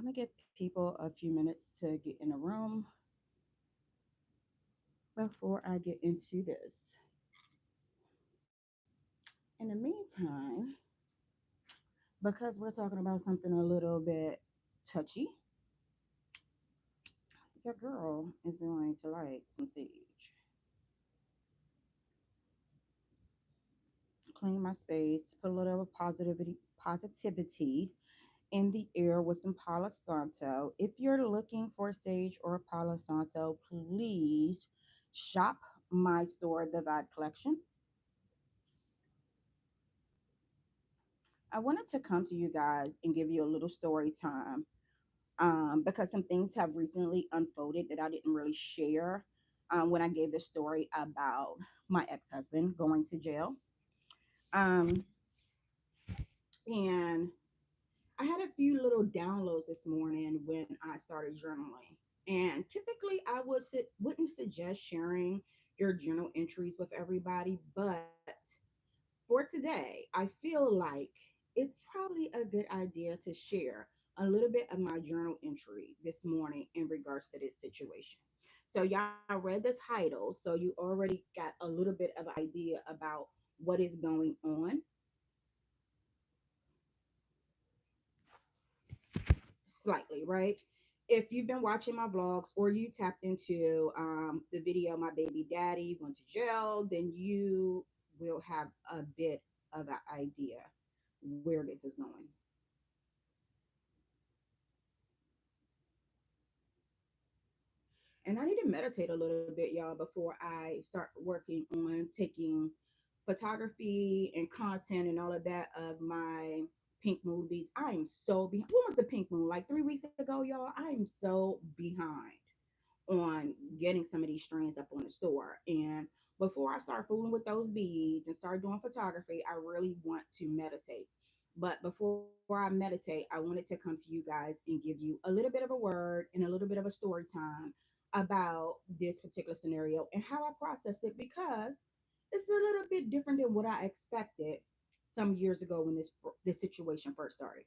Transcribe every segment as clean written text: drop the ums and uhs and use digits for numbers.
I'm gonna give people a few minutes to get in the room before I get into this. In the meantime, because we're talking about something a little bit touchy, your girl is going to light some sage, clean my space, put a little positivity in the air with some Palo Santo. If you're looking for sage or Palo Santo, please shop my store, the Vibe Collection. I wanted to come to you guys and give you a little story time because some things have recently unfolded that I didn't really share when I gave the story about my ex husband going to jail. Um, and I had a few little downloads this morning when I started journaling. And typically, wouldn't suggest sharing your journal entries with everybody, but for today, I feel like it's probably a good idea to share a little bit of my journal entry this morning in regards to this situation. So, y'all read the title, so you already got a little bit of an idea about what is going on slightly, right? If you've been watching my vlogs or you tapped into the video, My Baby Daddy Went to Jail, then you will have a bit of an idea where this is going. And I need to meditate a little bit, y'all, before I start working on taking photography and content and all of that of my pink moon beads. I am so behind. When was the pink moon? Like 3 weeks ago, y'all. I am so behind on getting some of these strands up on the store. And before I start fooling with those beads and start doing photography, I really want to meditate. But before I meditate, I wanted to come to you guys and give you a little bit of a word and a little bit of a story time about this particular scenario and how I processed it because it's a little bit different than what I expected some years ago when this situation first started.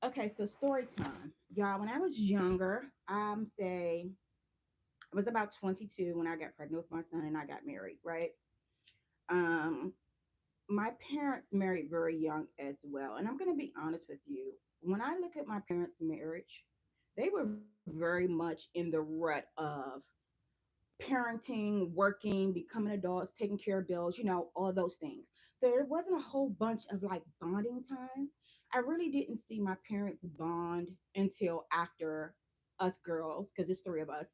Okay, so story time. Y'all, when I was younger, say I was about 22 when I got pregnant with my son and I got married, right? Um, my parents married very young as well. And I'm going to be honest with you. When I look at my parents' marriage, they were very much in the rut of parenting, working, becoming adults, taking care of bills, all those things. There wasn't a whole bunch of like bonding time. I really didn't see my parents bond until after us girls, because it's three of us,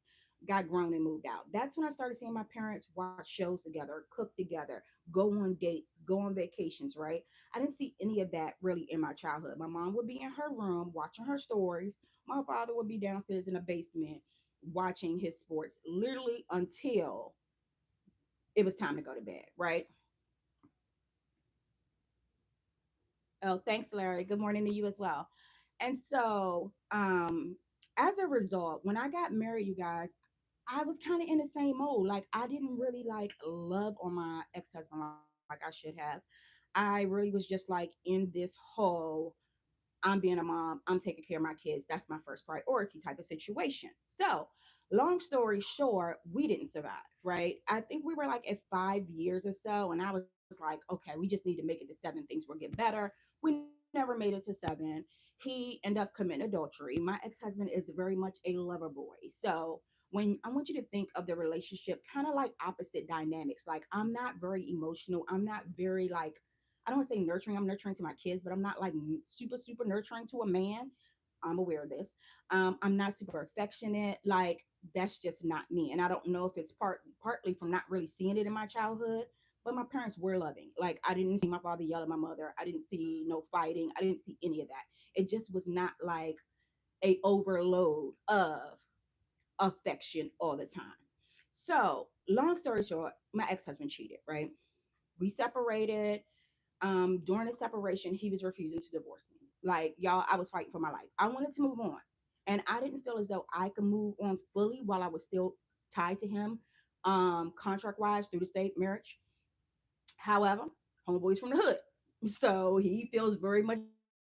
got grown and moved out. That's when I started seeing my parents watch shows together, cook together, go on dates, go on vacations, right? I didn't see any of that really in my childhood. My mom would be in her room watching her stories. My father would be downstairs in the basement watching his sports literally until it was time to go to bed, right? Oh, thanks, Larry. Good morning to you as well. And so, as a result, when I got married, you guys, I was kind of in the same mode. Like I didn't really like love on my ex-husband like I should have. I really was just like in this whole I'm being a mom, I'm taking care of my kids. That's my first priority type of situation. So, long story short, we didn't survive, right? I think we were like at 5 years or so. And I was like, okay, we just need to make it to seven. Things will get better. We never made it to seven. He ended up committing adultery. My ex husband is very much a lover boy. So, when I want you to think of the relationship kind of like opposite dynamics. Like, I'm not very emotional. I'm not very like, I don't want to say nurturing. I'm nurturing to my kids, but I'm not like super nurturing to a man. I'm aware of this. I'm not super affectionate. Like that's just not me. And I don't know if it's partly from not really seeing it in my childhood, but my parents were loving. Like I didn't see my father yell at my mother. I didn't see no fighting. I didn't see any of that. It just was not like a overload of affection all the time. So long story short, my ex-husband cheated, right? We separated. During the separation, he was refusing to divorce me. Like, y'all, I was fighting for my life. I wanted to move on. And I didn't feel as though I could move on fully while I was still tied to him, contract wise through the state marriage. However, homeboy's from the hood. So he feels very much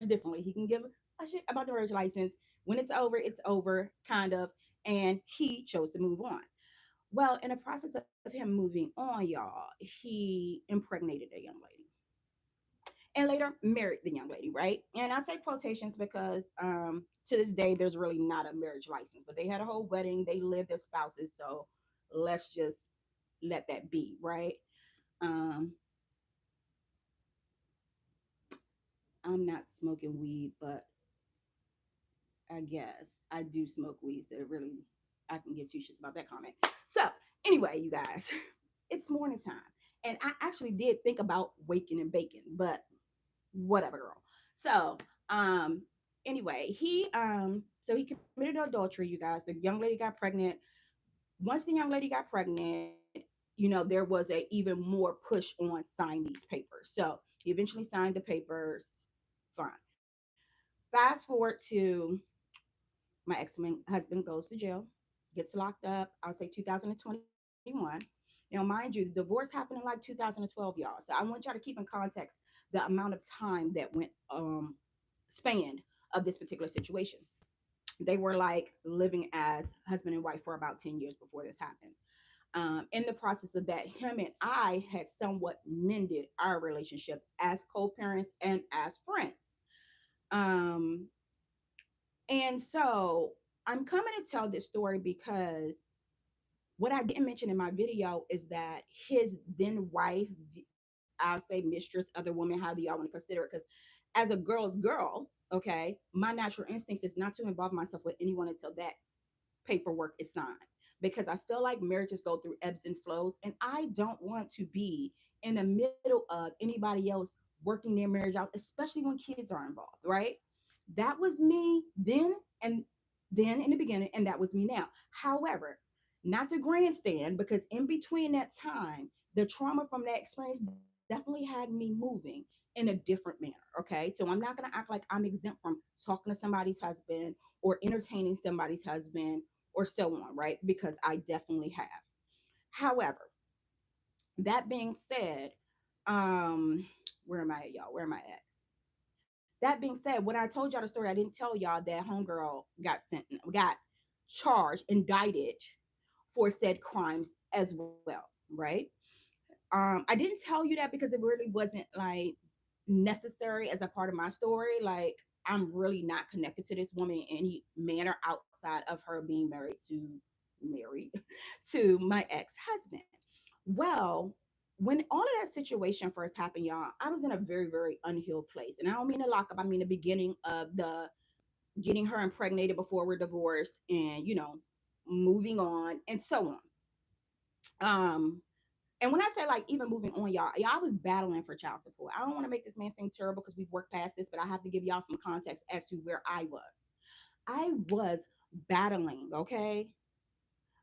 differently. He can give a shit about the marriage license. When it's over, kind of. And he chose to move on. Well, in the process of him moving on, y'all, he impregnated a young lady and later married the young lady, right? And I say quotations because to this day there's really not a marriage license, but they had a whole wedding, they lived as spouses, so let's just let that be, right? Um, I'm not smoking weed, but I guess I do smoke weed, so it really I can give two shits about that comment. So anyway, you guys, it's morning time, and I actually did think about waking and baking, but whatever, girl. So um anyway, he committed adultery, you guys. The young lady got pregnant. Once the young lady got pregnant, there was a even more push on sign these papers. So he eventually signed the papers. Fine. Fast forward to my ex-husband goes to jail, gets locked up, I'll say 2021. Mind you, the divorce happened in like 2012, y'all. So I want y'all to keep in context the amount of time that went spanned of this particular situation. They were like living as husband and wife for about 10 years before this happened. In the process of that, him and I had somewhat mended our relationship as co-parents and as friends. Um, and so I'm coming to tell this story because what I didn't mention in my video is that his then wife, I'll say mistress, other woman, however y'all want to consider it, because as a girl's girl, okay, my natural instincts is not to involve myself with anyone until that paperwork is signed, because I feel like marriages go through ebbs and flows, and I don't want to be in the middle of anybody else working their marriage out, especially when kids are involved, right? That was me then in the beginning, and that was me now. However, not to grandstand, because in between that time, the trauma from that experience definitely had me moving in a different manner. Okay. So I'm not going to act like I'm exempt from talking to somebody's husband or entertaining somebody's husband or so on, right? Because I definitely have. However, that being said, um, where am I at, y'all? Where am I at? That being said, when I told y'all the story, I didn't tell y'all that homegirl got charged, indicted for said crimes as well, right? I didn't tell you that because it really wasn't like necessary as a part of my story. Like, I'm really not connected to this woman in any manner outside of her being married to my ex-husband. Well, when all of that situation first happened, y'all, I was in a very, very unhealed place. And I don't mean the lockup, I mean the beginning of the getting her impregnated before we're divorced and, moving on and so on. Um, and when I say like even moving on, y'all, I was battling for child support. I don't want to make this man seem terrible because we've worked past this, but I have to give y'all some context as to where I was. I was battling, okay,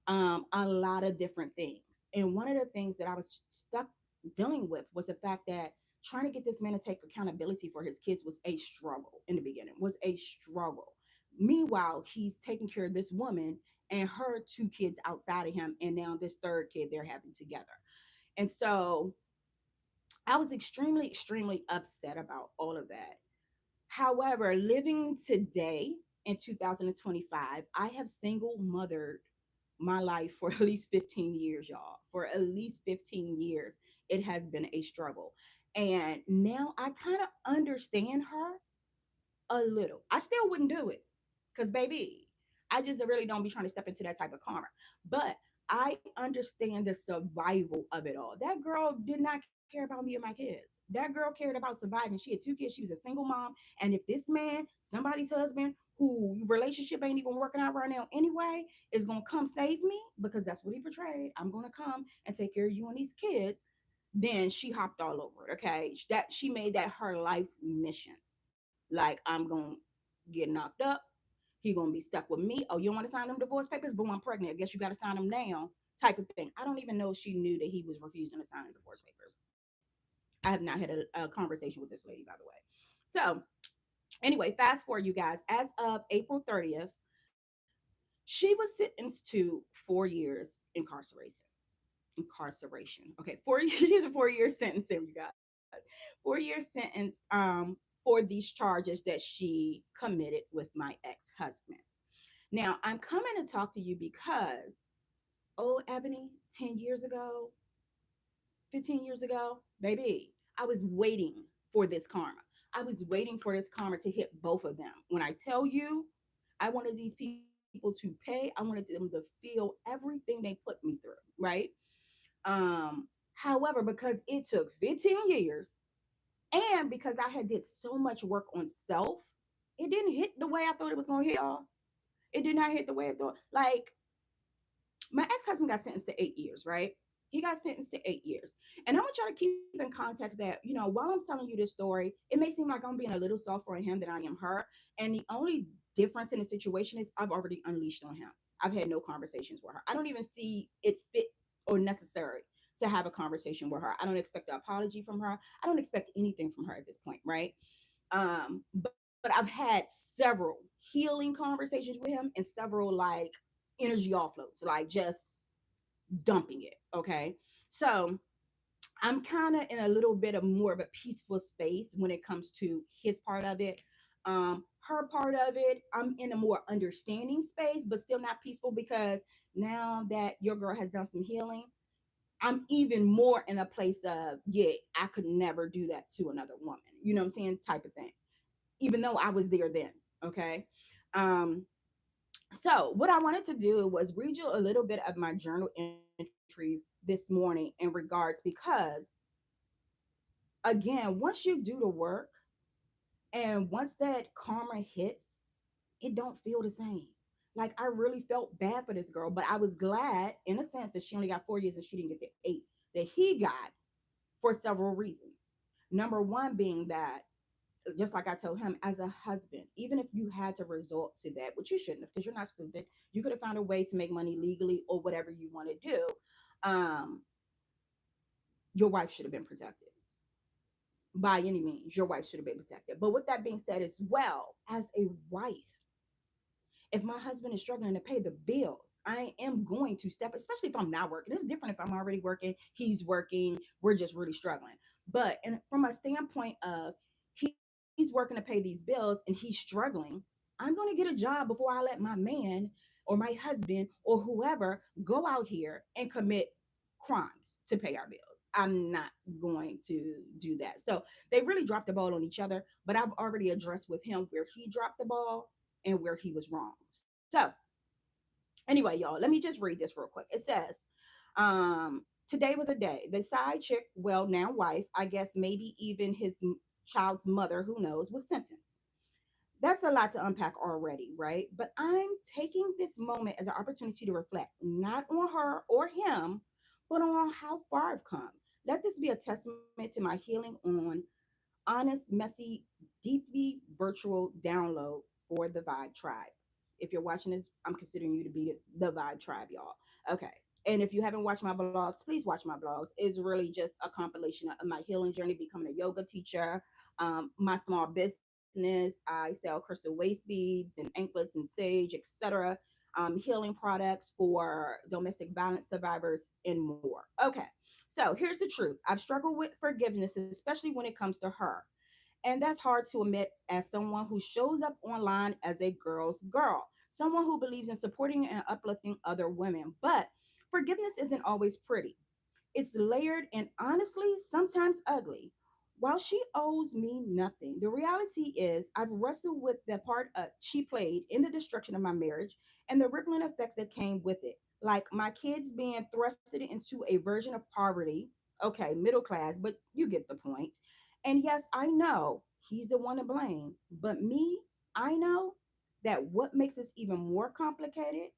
a lot of different things. And one of the things that I was stuck dealing with was the fact that trying to get this man to take accountability for his kids was a struggle in the beginning, was a struggle. Meanwhile, he's taking care of this woman and her two kids outside of him, and now this third kid they're having together. And so I was extremely, extremely upset about all of that. However, living today in 2025, I have single mothered my life for at least 15 years, y'all. For at least 15 years, it has been a struggle. And now I kind of understand her a little. I still wouldn't do it because, baby, I just really don't be trying to step into that type of karma. But I understand the survival of it all. That girl did not care about me and my kids. That girl cared about surviving. She had two kids. She was a single mom. And if this man, somebody's husband, who relationship ain't even working out right now anyway, is gonna come save me because that's what he portrayed. I'm gonna come and take care of you and these kids. Then she hopped all over it. Okay, that she made that her life's mission. Like, I'm gonna get knocked up. He gonna be stuck with me. Oh, you don't want to sign them divorce papers? Boom, I'm pregnant. I guess you got to sign them now. Type of thing. I don't even know if she knew that he was refusing to sign the divorce papers. I have not had a conversation with this lady, by the way. So anyway, fast forward, you guys. As of April 30th, she was sentenced to 4 years incarceration. Okay, 4 years. She has a 4 year sentence there, you guys. 4 year sentence. for these charges that she committed with my ex-husband. Now, I'm coming to talk to you because, oh, Ebony, 10 years ago, 15 years ago, baby, I was waiting for this karma. I was waiting for this karma to hit both of them. When I tell you, I wanted these people to pay, I wanted them to feel everything they put me through, right? However, because it took 15 years and because I had did so much work on self, it didn't hit the way I thought it was going to hit, y'all. It did not hit the way I thought. Like, my ex-husband got sentenced to 8 years, right? He got sentenced to 8 years. And I want y'all to keep in context that, while I'm telling you this story, it may seem like I'm being a little softer on him than I am her. And the only difference in the situation is I've already unleashed on him. I've had no conversations with her. I don't even see it fit or necessary to have a conversation with her. I don't expect an apology from her. I don't expect anything from her at this point, right? But I've had several healing conversations with him and several like energy offloads, like just dumping it. Okay. So I'm kind of in a little bit of more of a peaceful space when it comes to his part of it. Her part of it, I'm in a more understanding space, but still not peaceful because now that your girl has done some healing, I'm even more in a place of, yeah, I could never do that to another woman. You know what I'm saying? Type of thing. Even though I was there then. Okay. Um, so what I wanted to do was read you a little bit of my journal entry this morning in regards because again, once you do the work and once that karma hits, it don't feel the same. Like I really felt bad for this girl, but I was glad in a sense that she only got 4 years and she didn't get the 8 that he got for several reasons. Number one being that, just like I told him, as a husband, even if you had to resort to that, which you shouldn't have, because you're not stupid, you could have found a way to make money legally or whatever you want to do. Um, your wife should have been protected by any means. Your wife should have been protected. But with that being said, as well as a wife, if my husband is struggling to pay the bills, I am going to step, especially if I'm not working. It's different if I'm already working, he's working, we're just really struggling. But and from a standpoint of he's working to pay these bills and he's struggling, I'm going to get a job before I let my man or my husband or whoever go out here and commit crimes to pay our bills. I'm not going to do that. So they really dropped the ball on each other, but I've already addressed with him where he dropped the ball and where he was wrong. So, anyway, y'all, let me just read this real quick. It says, today was a day. The side chick, well, now wife, I guess maybe even his child's mother, who knows, was sentenced. That's a lot to unpack already, right? But I'm taking this moment as an opportunity to reflect, not on her or him, but on how far I've come. Let this be a testament to my healing on honest, messy, deeply virtual download for the Vibe Tribe. If you're watching this, I'm considering you to be the Vibe Tribe, y'all. Okay. And if you haven't watched my blogs, please watch my blogs. It's really just a compilation of my healing journey, becoming a yoga teacher, my small business. I sell crystal waist beads and anklets and sage, etc. Healing products for domestic violence survivors and more. Okay. So here's the truth. I've struggled with forgiveness, especially when it comes to her. And that's hard to admit as someone who shows up online as a girl's girl, someone who believes in supporting and uplifting other women. But forgiveness isn't always pretty. It's layered and honestly, sometimes ugly. While she owes me nothing, the reality is I've wrestled with the part she played in the destruction of my marriage and the rippling effects that came with it. Like my kids being thrusted into a version of poverty. Okay, middle class, but you get the point. And yes, I know he's the one to blame, but me, I know that what makes this even more complicated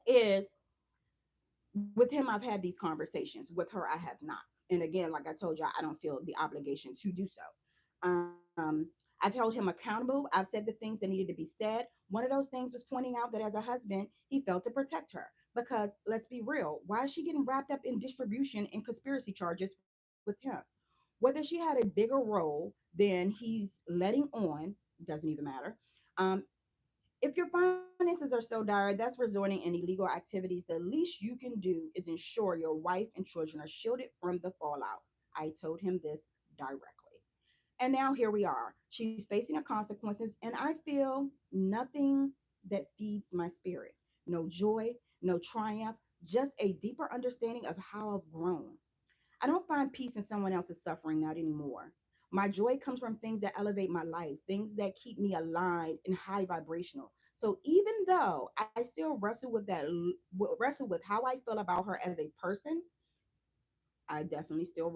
is with him, I've had these conversations. With her, I have not. And again, like I told you, I don't feel the obligation to do so. I've held him accountable. I've said the things that needed to be said. One of those things was pointing out that as a husband, he felt to protect her. Because let's be real, why is she getting wrapped up in distribution and conspiracy charges with him? Whether she had a bigger role than he's letting on, doesn't even matter. Um, if your finances are so dire that's resorting in illegal activities, the least you can do is ensure your wife and children are shielded from the fallout. I told him this directly. And now here we are. She's facing the consequences, and I feel nothing that feeds my spirit. No joy, no triumph, just a deeper understanding of how I've grown. I don't find peace in someone else's suffering, not anymore. My joy comes from things that elevate my life, things that keep me aligned and high vibrational. So even though I still wrestle with how I feel about her as a person, I definitely still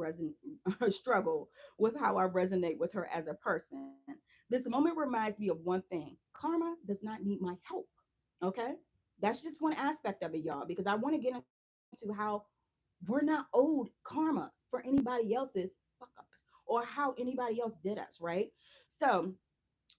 struggle with how I resonate with her as a person. This moment reminds me of one thing: karma does not need my help. Okay, that's just one aspect of it, y'all, because I want to get into how we're not owed karma for anybody else's fuck ups or how anybody else did us, right? So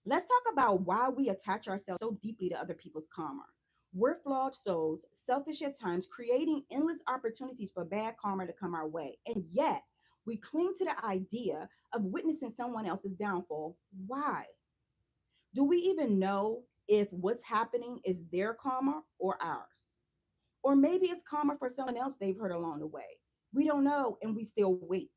let's talk about why we attach ourselves so deeply to other people's karma. We're flawed souls, selfish at times, creating endless opportunities for bad karma to come our way. And yet, we cling to the idea of witnessing someone else's downfall. Why? Do we even know if what's happening is their karma or ours? Or maybe it's karma for someone else they've hurt along the way. We don't know, and we still wait.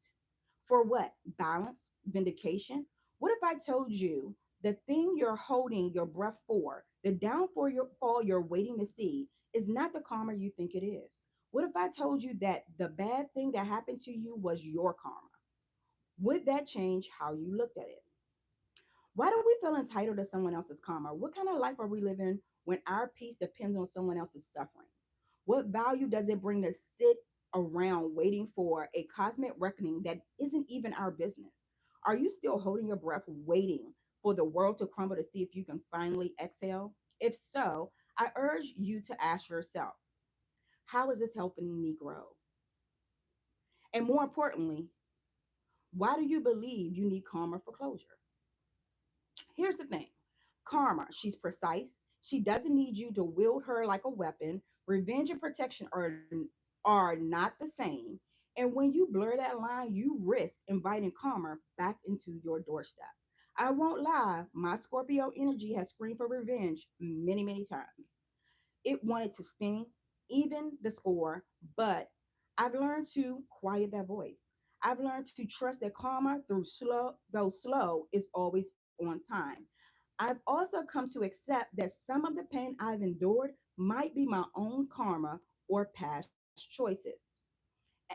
For what? Balance? Vindication? What if I told you the thing you're holding your breath for, the downfall fall you're waiting to see, is not the karma you think it is? What if I told you that the bad thing that happened to you was your karma? Would that change how you looked at it? Why do we feel entitled to someone else's karma? What kind of life are we living when our peace depends on someone else's suffering? What value does it bring to sit around waiting for a cosmic reckoning that isn't even our business? Are you still holding your breath, waiting for the world to crumble to see if you can finally exhale? If so, I urge you to ask yourself, how is this helping me grow? And more importantly, why do you believe you need karma for closure? Here's the thing: karma, she's precise. She doesn't need you to wield her like a weapon. Revenge and protection are not the same. And when you blur that line, you risk inviting karma back into your doorstep. I won't lie, my Scorpio energy has screamed for revenge many, many times. It wanted to sting, even the score, but I've learned to quiet that voice. I've learned to trust that karma, though slow, is always on time. I've also come to accept that some of the pain I've endured might be my own karma or past choices.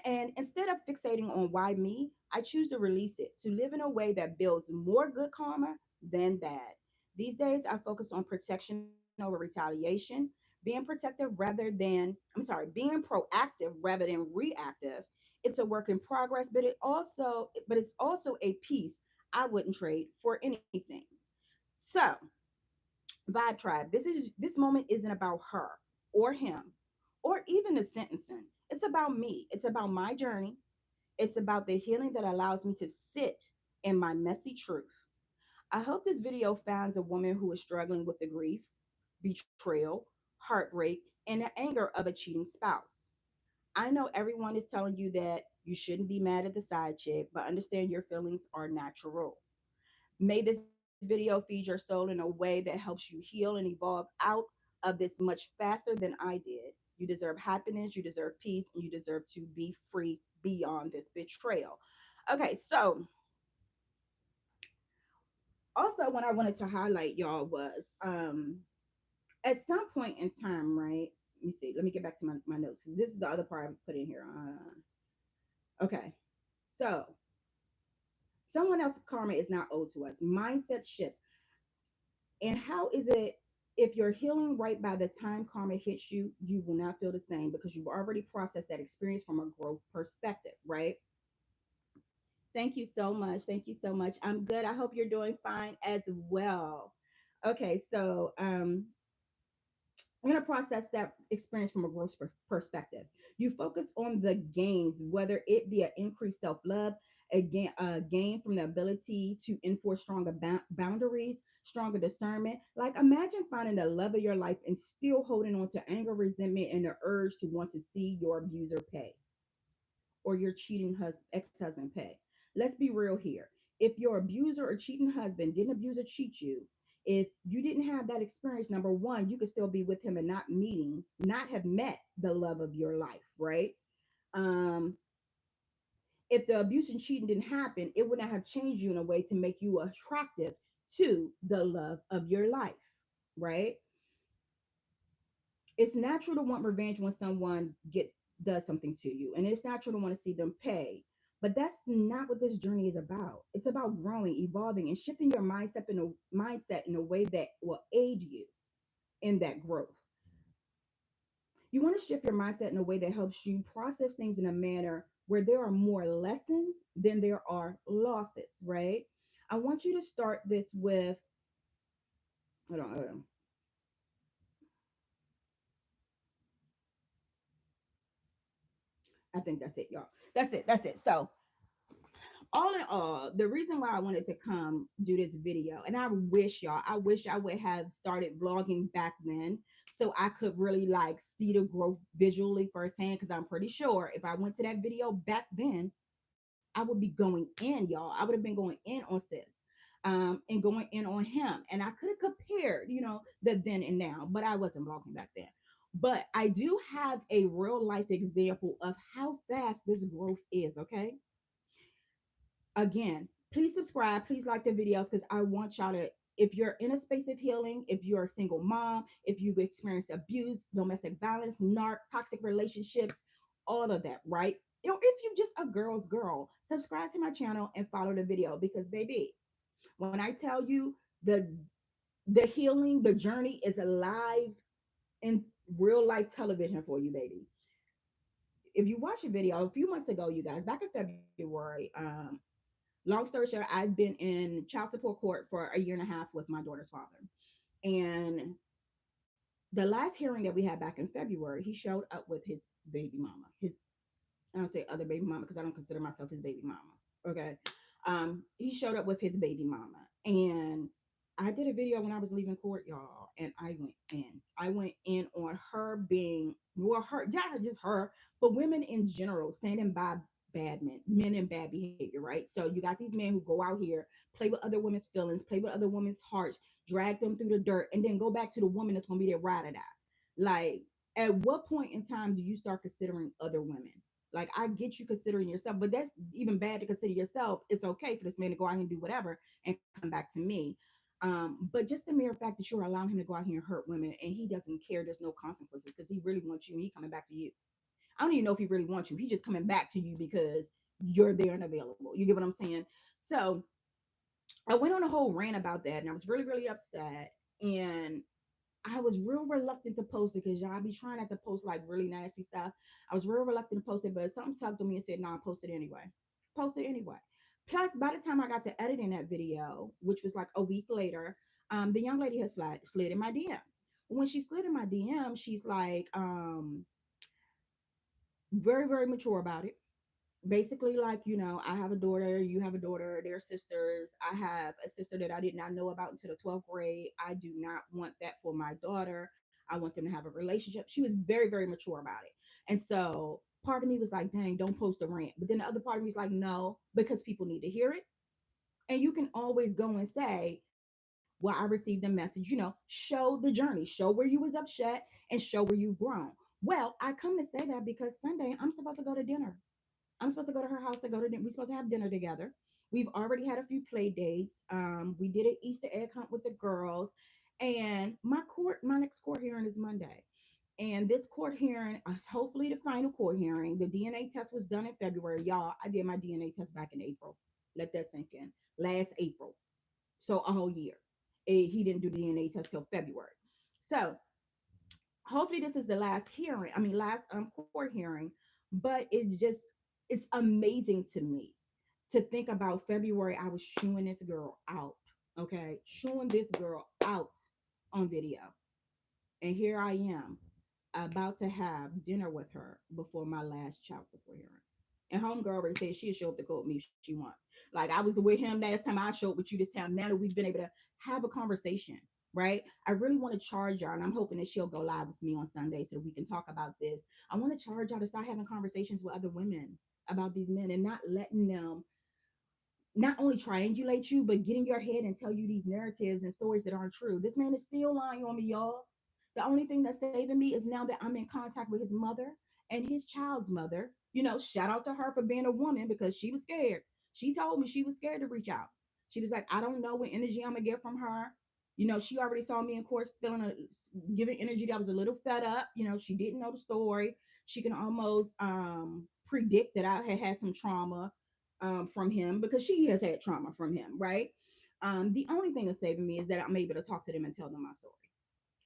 And instead of fixating on why me, I choose to release it, to live in a way that builds more good karma than bad. These days, I focus on protection over retaliation, being protective being proactive rather than reactive. It's a work in progress, but it's also a piece I wouldn't trade for anything. So, Vibe Tribe, this moment isn't about her or him or even the sentencing. It's about me. It's about my journey. It's about the healing that allows me to sit in my messy truth. I hope this video finds a woman who is struggling with the grief, betrayal, heartbreak, and the anger of a cheating spouse. I know everyone is telling you that you shouldn't be mad at the side chick, but understand your feelings are natural. May this video feed your soul in a way that helps you heal and evolve out of this much faster than I did. You deserve happiness, you deserve peace, and you deserve to be free beyond this betrayal. Okay, so also what I wanted to highlight, y'all, was at some point in time, right? Let me see. Let me get back to my notes. This is the other part I put in here. Okay. So someone else's karma is not owed to us. Mindset shifts. And how is it if you're healing right by the time karma hits you, you will not feel the same because you've already processed that experience from a growth perspective, right? Thank you so much. Thank you so much. I'm good. I hope you're doing fine as well. Okay, so I'm going to process that experience from a growth perspective. You focus on the gains, whether it be an increased self love, a gain from the ability to enforce stronger boundaries, stronger discernment. Like imagine finding the love of your life and still holding on to anger, resentment, and the urge to want to see your abuser pay or your cheating ex-husband pay. Let's be real here. If your abuser or cheating husband didn't abuse or cheat you, if you didn't have that experience, number one, you could still be with him and not have met the love of your life, right? Um, If the abuse and cheating didn't happen, it would not have changed you in a way to make you attractive to the love of your life, right? It's natural to want revenge when someone gets does something to you, and it's natural to want to see them pay. But that's not what this journey is about. It's about growing, evolving, and shifting your mindset in a way that will aid you in that growth. You want to shift your mindset in a way that helps you process things in a manner where there are more lessons than there are losses, right? I want you to start this with, hold on. I think that's it, y'all. That's it. That's it. So, all in all, the reason why I wanted to come do this video, and I wish I would have started vlogging back then so I could really like see the growth visually firsthand. Because I'm pretty sure if I went to that video back then, I would be going in, y'all. I would have been going in on sis. And going in on him. And I could have compared, the then and now, but I wasn't vlogging back then. But I do have a real life example of how fast this growth is, okay? Again, please subscribe, please like the videos because I want y'all to, if you're in a space of healing, if you're a single mom, if you've experienced abuse, domestic violence, toxic relationships, all of that, right? If you're just a girl's girl, subscribe to my channel and follow the video because baby, when I tell you the healing, the journey is alive in real life television for you, baby. If you watch a video a few months ago, you guys, back in February, long story short, I've been in child support court for a year and a half with my daughter's father. And the last hearing that we had back in February, he showed up with his baby mama. I don't say other baby mama because I don't consider myself his baby mama. Okay. He showed up with his baby mama. And I did a video when I was leaving court, y'all, and I went in. I went in on her being, well, her, not just her, but women in general standing by bad men in bad behavior, right? So you got these men who go out here, play with other women's feelings, play with other women's hearts, drag them through the dirt, and then go back to the woman that's going to be their ride or die. Like, at what point in time do you start considering other women? Like, I get you considering yourself, but that's even bad to consider yourself. It's okay for this man to go out here and do whatever and come back to me. But just the mere fact that you're allowing him to go out here and hurt women and he doesn't care, there's no consequences because he really wants you and he coming back to you. I don't even know if he really wants you. He's just coming back to you because you're there and available. You get what I'm saying? So I went on a whole rant about that and I was really, really upset. And I was real reluctant to post it because y'all be trying not to post like really nasty stuff. I was real reluctant to post it, but something tugged on me and said, "No, post it anyway. Post it anyway." Plus, by the time I got to editing that video, which was like a week later, the young lady had slid in my DM. When she slid in my DM, she's like, very, very mature about it. Basically, like, I have a daughter, you have a daughter, they're sisters. I have a sister that I did not know about until the 12th grade. I do not want that for my daughter. I want them to have a relationship. She was very, very mature about it. And so part of me was like, dang, don't post a rant. But then the other part of me was like, no, because people need to hear it. And you can always go and say, well, I received a message, show the journey, show where you was upset and show where you've grown. Well, I come to say that because Sunday I'm supposed to go to dinner. I'm supposed to go to her house to go to dinner. We're supposed to have dinner together. We've already had a few play dates. We did an Easter egg hunt with the girls. And my next court hearing is Monday. And this court hearing is hopefully the final court hearing. The DNA test was done in February. Y'all, I did my DNA test back in April. Let that sink in. Last April. So a whole year. He didn't do the DNA test till February. So hopefully this is the last hearing. I mean, last court hearing. But it's amazing to me to think about February. I was chewing this girl out. Okay, chewing this girl out on video, and here I am about to have dinner with her before my last child support hearing. And homegirl already said she'll show up to court with me if she wants. Like I was with him last time, I showed with you this time. Now that we've been able to have a conversation, right? I really want to charge y'all, and I'm hoping that she'll go live with me on Sunday so that we can talk about this. I want to charge y'all to start having conversations with other women about these men and not letting them not only triangulate you, but get in your head and tell you these narratives and stories that aren't true. This man is still lying on me, y'all. The only thing that's saving me is now that I'm in contact with his mother and his child's mother. Shout out to her for being a woman because she was scared. She told me she was scared to reach out. She was like, I don't know what energy I'm gonna get from her. She already saw me in court feeling giving energy that was a little fed up. She didn't know the story. She can almost predict that I had had some trauma from him because she has had trauma from him, right? The only thing that's saving me is that I'm able to talk to them and tell them my story.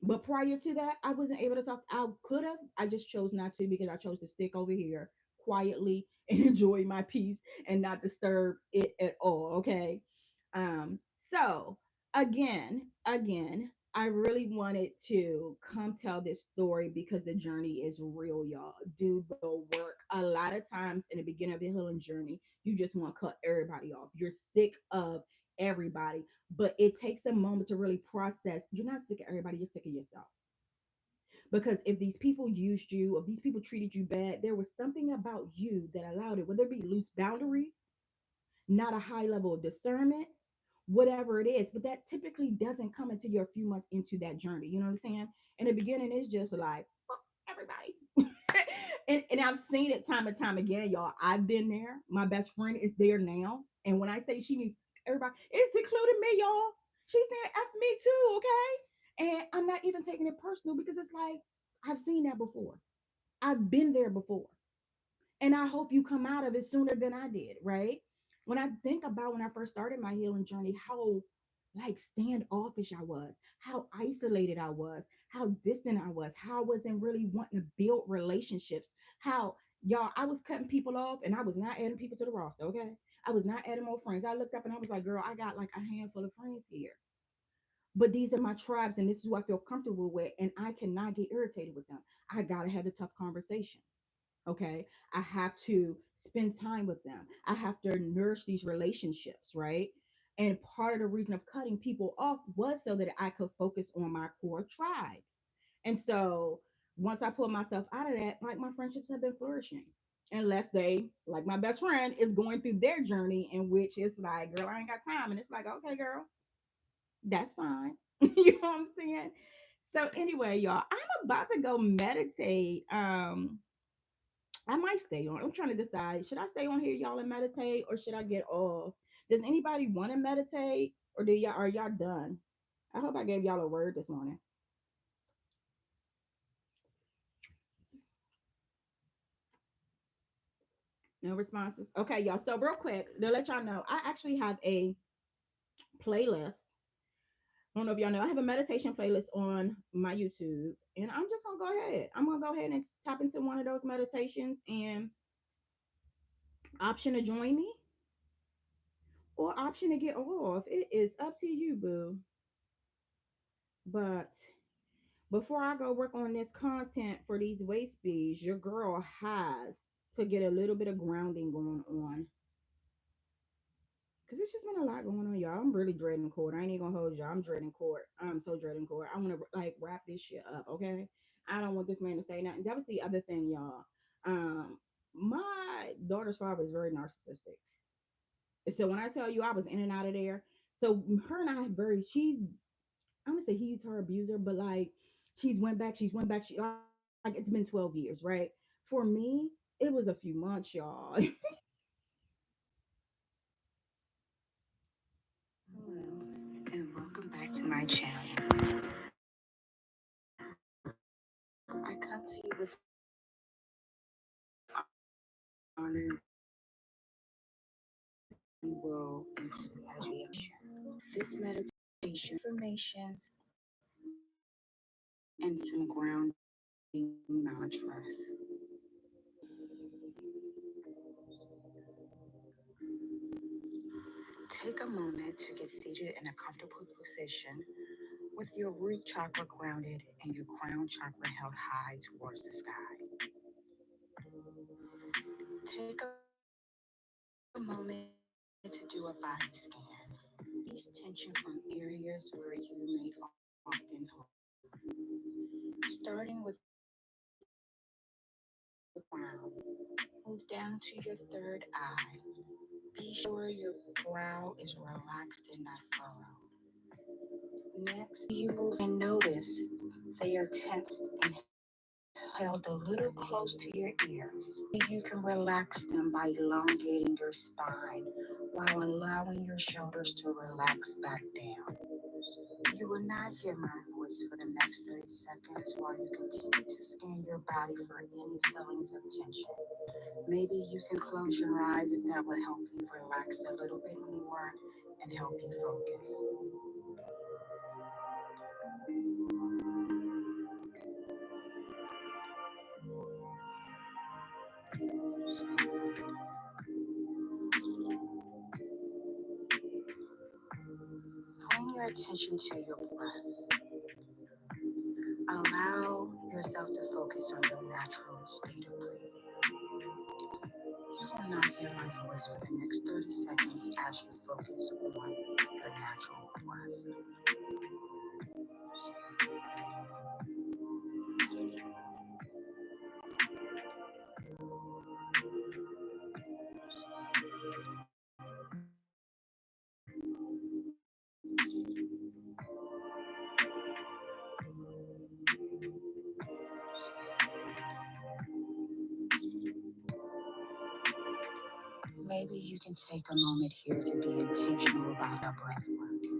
But prior to that, I wasn't able to talk. I could have. I just chose not to because I chose to stick over here quietly and enjoy my peace and not disturb it at all. Okay. Um, so again, I really wanted to come tell this story because the journey is real, y'all. Do the work. A lot of times in the beginning of the healing journey, you just want to cut everybody off. You're sick of everybody, but it takes a moment to really process. You're not sick of everybody, you're sick of yourself. Because if these people used you, if these people treated you bad, there was something about you that allowed it, whether it be loose boundaries, not a high level of discernment, whatever it is. But that typically doesn't come until you're a few months into that journey. You know what I'm saying? In the beginning, it's just like, fuck everybody. and I've seen it time and time again, y'all. I've been there. My best friend is there now. And when I say she needs everybody, it's including me, y'all. She's saying F me too, okay? And I'm not even taking it personal because it's like, I've seen that before. I've been there before. And I hope you come out of it sooner than I did, right? When I think about when I first started my healing journey, how like standoffish I was, how isolated I was, how distant I was, how I wasn't really wanting to build relationships, how y'all, I was cutting people off and I was not adding people to the roster, okay? I was not adding more friends. I looked up and I was like, girl, I got like a handful of friends here. But these are my tribes and this is who I feel comfortable with, and I cannot get irritated with them. I gotta have the tough conversations. Okay. I have to spend time with them. I have to nourish these relationships, right? And part of the reason of cutting people off was so that I could focus on my core tribe. And so once I pulled myself out of that, like my friendships have been flourishing. Unless they, like my best friend, is going through their journey in which it's like, girl, I ain't got time. And it's like, okay, girl, that's fine. You know what I'm saying? So anyway, y'all, I'm about to go meditate. I might stay on. I'm trying to decide, should I stay on here, y'all, and meditate, or should I get off? Does anybody want to meditate, or do y'all are y'all done? I hope I gave y'all a word this morning. No responses. Okay, y'all. So real quick, to let y'all know, I actually have a playlist. I don't know if y'all know, I have a meditation playlist on my YouTube, and I'm just gonna go ahead. I'm gonna go ahead and tap into one of those meditations, and option to join me or option to get off. It is up to you, boo. But before I go work on this content for these waist beads, your girl has to get a little bit of grounding going on. Cause it's just been a lot going on, y'all. I'm really dreading court. I ain't even gonna hold y'all. I'm dreading court. I'm so dreading court. I want to like wrap this shit up, okay? I don't want this man to say nothing. That was the other thing, y'all. Um, my daughter's father is very narcissistic. So when I tell you I was in and out of there, so her and I have very. I'm gonna say he's her abuser, but like she's went back. Like it's been 12 years, right? For me, it was a few months, y'all. Hello, and welcome back to my channel. I come to you with honor. We will include education. This meditation information and some grounding mantras. Take a moment to get seated in a comfortable position with your root chakra grounded and your crown chakra held high towards the sky. Take a moment to do a body scan. Release tension from areas where you may often hold. Starting with the crown, move down to your third eye. Be sure your brow is relaxed and not furrowed. Next, you move and notice they are tensed and held. held a little close to your ears. You can relax them by elongating your spine while allowing your shoulders to relax back down. You will not hear my voice for the next 30 seconds while you continue to scan your body for any feelings of tension. Maybe you can close your eyes if that would help you relax a little bit more and help you focus. Bring your attention to your breath. Allow yourself to focus on your natural state of breathing. You will not hear my voice for the next 30 seconds as you focus on your natural breath. Maybe you can take a moment here to be intentional about our breath work.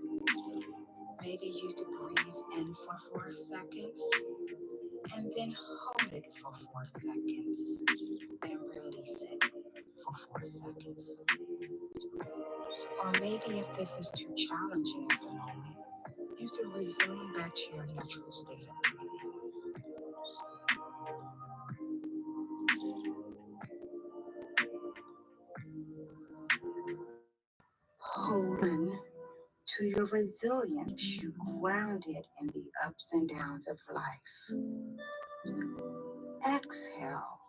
Maybe you could breathe in for 4 seconds and then hold it for 4 seconds, then release it for 4 seconds. Or maybe if this is too challenging at the moment, you can resume back to your natural state of breathing. Hold on to your resilience, you grounded in the ups and downs of life. Exhale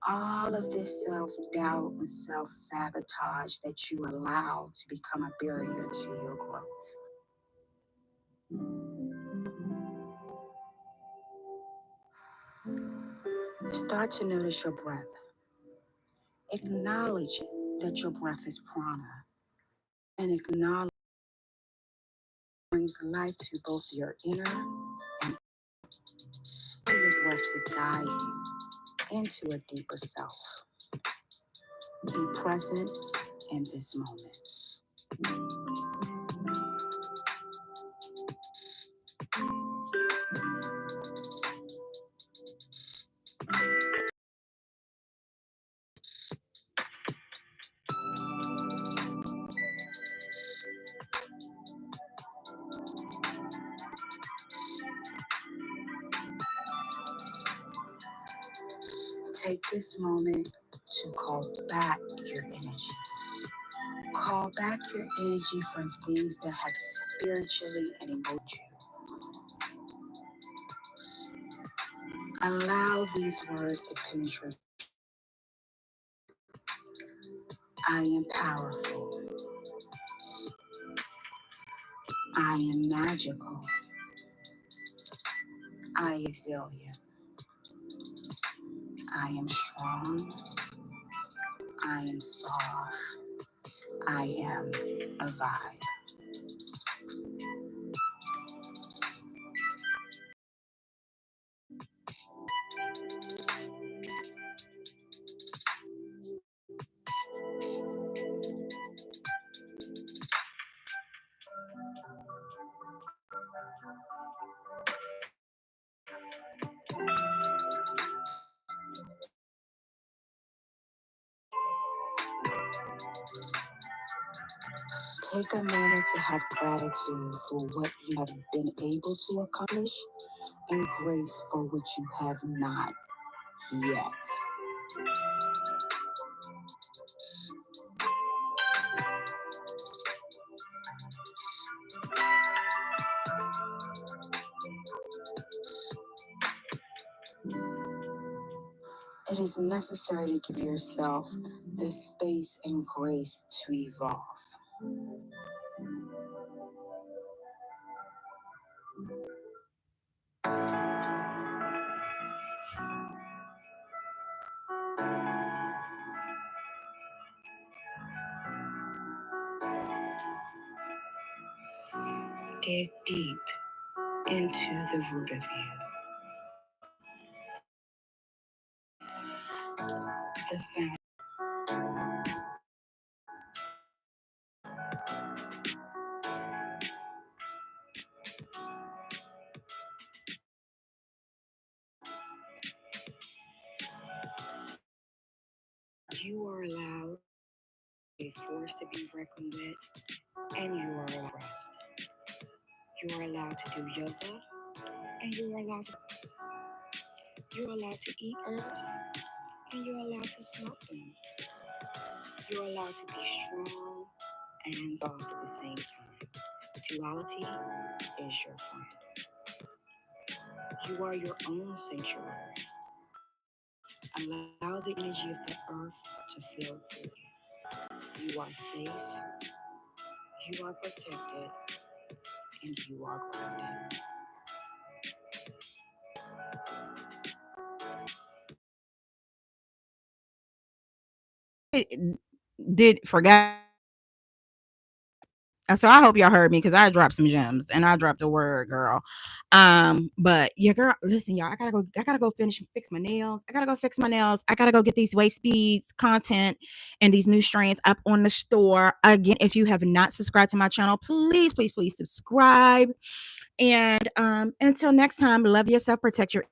all of this self doubt and self sabotage that you allow to become a barrier to your growth. Start to notice your breath. Acknowledge that your breath is prana and acknowledge brings life to both your inner and your breath to guide you into a deeper self. Be present in this moment. Take this moment to call back your energy. Call back your energy from things that have spiritually and emotionally. Allow these words to penetrate. I am powerful. I am magical. I am resilient. I am strong. I am soft. I am a vibe. Take a moment to have gratitude for what you have been able to accomplish and grace for what you have not yet. It is necessary to give yourself the space and grace to evolve. Dig deep into the root of you. the sound. You are allowed a force to be reckoned with, and you are allowed rest. You are allowed to do yoga, and you're allowed to eat herbs, and you're allowed to smoke them. You're allowed to be strong and soft at the same time. Duality is your friend. You are your own sanctuary. Allow the energy of the earth to flow through you. You are safe, you are protected, and you are grounded. Did forgot. So I hope y'all heard me because I dropped some gems and I dropped a word, girl. But yeah, girl, listen, y'all, I gotta go fix my nails. I gotta go fix my nails. I gotta go get these waist speeds content and these new strains up on the store. Again, if you have not subscribed to my channel, please, please, please subscribe. And until next time, love yourself, protect your